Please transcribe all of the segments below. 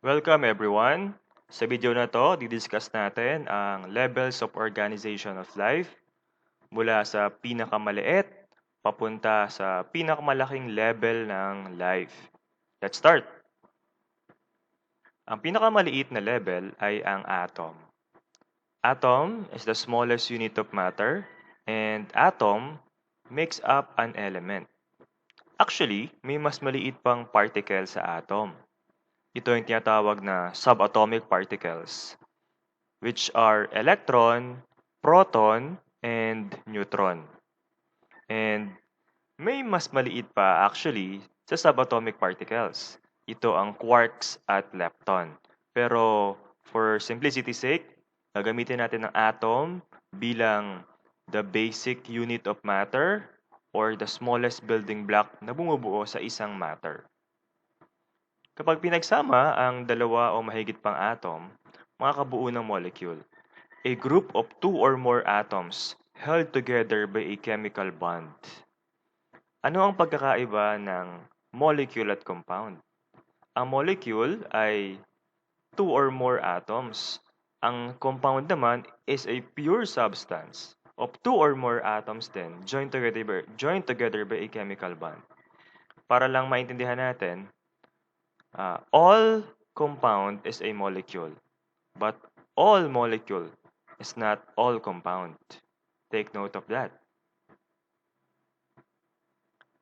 Welcome everyone! Sa video na to, didiscuss natin ang levels of organization of life mula sa pinakamaliit papunta sa pinakamalaking level ng life. Let's start! Ang pinakamaliit na level ay ang atom. Atom is the smallest unit of matter and atom makes up an element. Actually, may mas maliit pang particle sa atom. Ito yung tinatawag na subatomic particles, which are electron, proton, and neutron. And may mas maliit pa actually sa subatomic particles. Ito ang quarks at lepton. Pero for simplicity's sake, gagamitin natin ang atom bilang the basic unit of matter or the smallest building block na bumubuo sa isang matter. Kapag pinagsama ang dalawa o mahigit pang atom, makakabuo ng molecule. A group of two or more atoms held together by a chemical bond. Ano ang pagkakaiba ng molecule at compound? Ang molecule ay two or more atoms. Ang compound naman is a pure substance of two or more atoms din joined together by a chemical bond. Para lang maintindihan natin, all compound is a molecule, but all molecule is not all compound. Take note of that.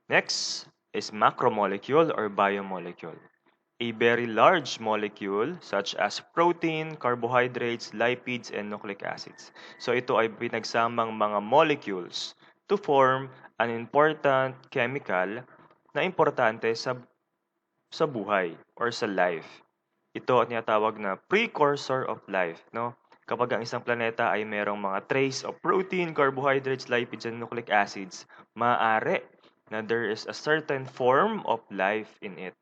Next is macromolecule or biomolecule. A very large molecule such as protein, carbohydrates, lipids, and nucleic acids. So ito ay pinagsamang mga molecules to form an important chemical na importante sa buhay or sa life. Ito ang tinatawag na precursor of life, no? Kapag ang isang planeta ay merong mga trace of protein, carbohydrates, lipids, and nucleic acids, maaari na there is a certain form of life in it.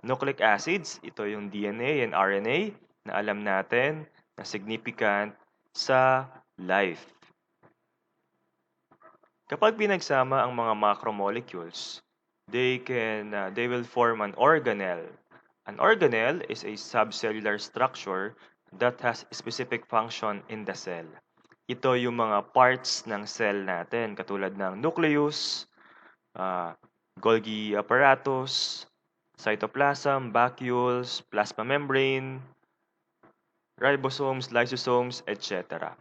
Nucleic acids, ito yung DNA and RNA na alam natin na significant sa life. Kapag pinagsama ang mga macromolecules, they will form an organelle. An organelle is a subcellular structure that has a specific function in the cell. Ito yung mga parts ng cell natin katulad ng nucleus, Golgi apparatus, cytoplasm, vacuoles, plasma membrane, ribosomes, lysosomes, etc.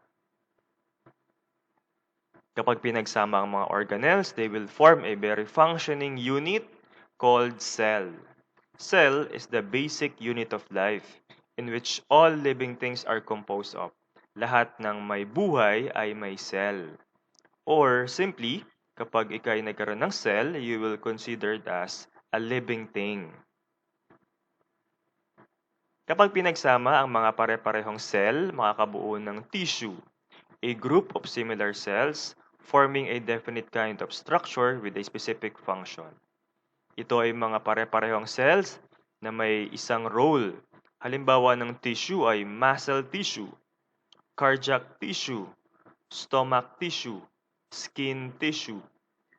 Kapag pinagsama ang mga organelles, they will form a very functioning unit called cell. Cell is the basic unit of life in which all living things are composed of. Lahat ng may buhay ay may cell. Or simply, kapag ikay nagkaroon ng cell, you will consider it as a living thing. Kapag pinagsama ang mga pare-parehong cell, makakabuo ng tissue, a group of similar cells forming a definite kind of structure with a specific function. Ito ay mga pare-parehong cells na may isang role. Halimbawa ng tissue ay muscle tissue, cardiac tissue, stomach tissue, skin tissue.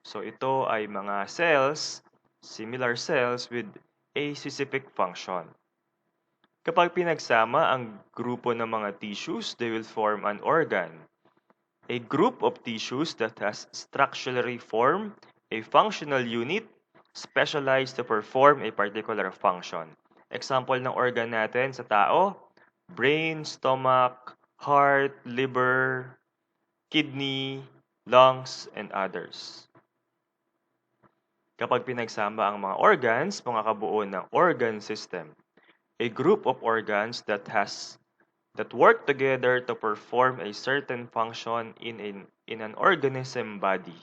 So ito ay mga cells, similar cells with a specific function. Kapag pinagsama ang grupo ng mga tissues, they will form an organ. A group of tissues that has structurally formed a functional unit specialized to perform a particular function. Example ng organ natin sa tao, brain, stomach, heart, liver, kidney, lungs, and others. Kapag pinagsama ang mga organs, makakabuo ng organ system. A group of organs that work together to perform a certain function in an organism body.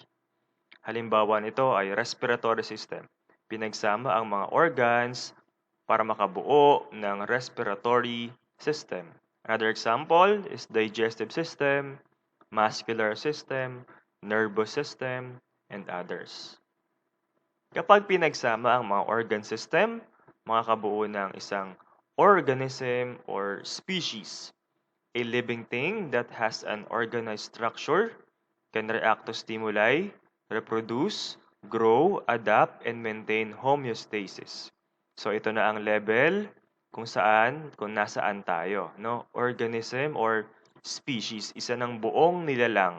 Halimbawa nito ay respiratory system. Pinagsama ang mga organs para makabuo ng respiratory system. Another example is digestive system, muscular system, nervous system, and others. Kapag pinagsama ang mga organ system, makakabuo ng isang organism or species. A living thing that has an organized structure, can react to stimuli, reproduce, grow, adapt, and maintain homeostasis. So ito na ang level kung nasaan tayo, no? Organism or species, isa ng buong nilalang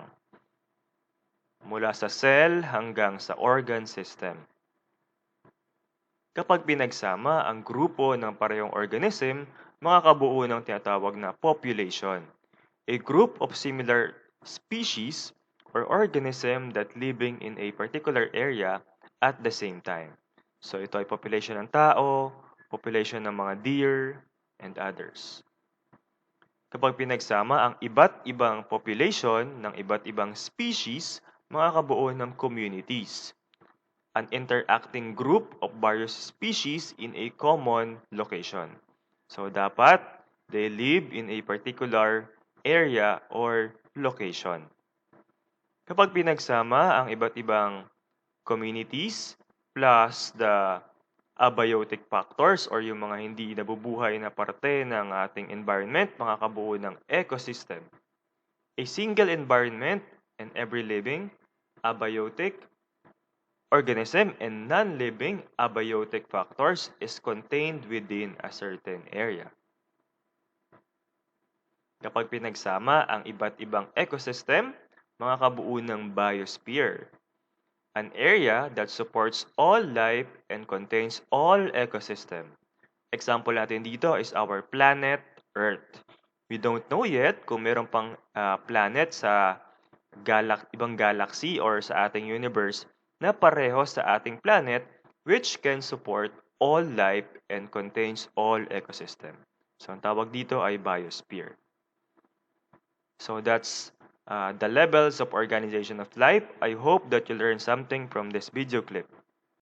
mula sa cell hanggang sa organ system. Kapag pinagsama ang grupo ng parehong organism, makakabuo ng tinatawag na population. A group of similar species or organism that living in a particular area at the same time. So ito ay population ng tao, population ng mga deer, and others. Kapag pinagsama ang iba't ibang population ng iba't ibang species, makakabuo ng communities, an interacting group of various species in a common location. So dapat they live in a particular area or location. Kapag pinagsama ang iba't ibang communities plus the abiotic factors or yung mga hindi nabubuhay na parte ng ating environment, makakabuo ng ecosystem. A single environment and every living, abiotic, organism and non-living abiotic factors is contained within a certain area. Kapag pinagsama ang iba't ibang ecosystem, makakabuo ng biosphere, an area that supports all life and contains all ecosystem. Example natin dito is our planet Earth. We don't know yet kung meron pang planet sa ibang galaxy or sa ating universe na pareho sa ating planet which can support all life and contains all ecosystem. So ang tawag dito ay biosphere. So that's the levels of organization of life. I hope that you learned something from this video clip.